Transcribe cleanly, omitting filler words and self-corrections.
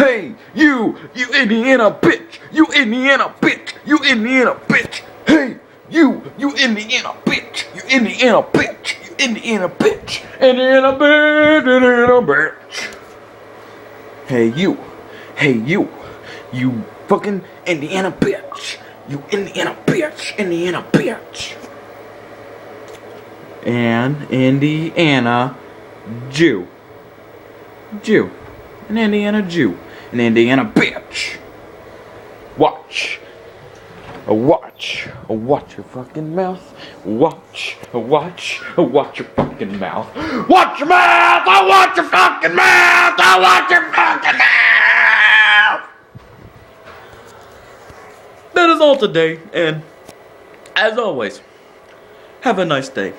Hey, you Indiana bitch. You Indiana bitch. You Indiana bitch. Hey, you Indiana bitch. You Indiana bitch. You Indiana bitch. Indiana bitch. Indiana bitch. Hey, you fucking Indiana bitch. You Indiana bitch. Indiana bitch. And Indiana Jew. An Indiana Jew. An Indiana bitch. Watch your fucking mouth. Watch your fucking mouth. Watch your mouth! I watch your fucking mouth! I watch your fucking mouth! That is all today, and as always, have a nice day.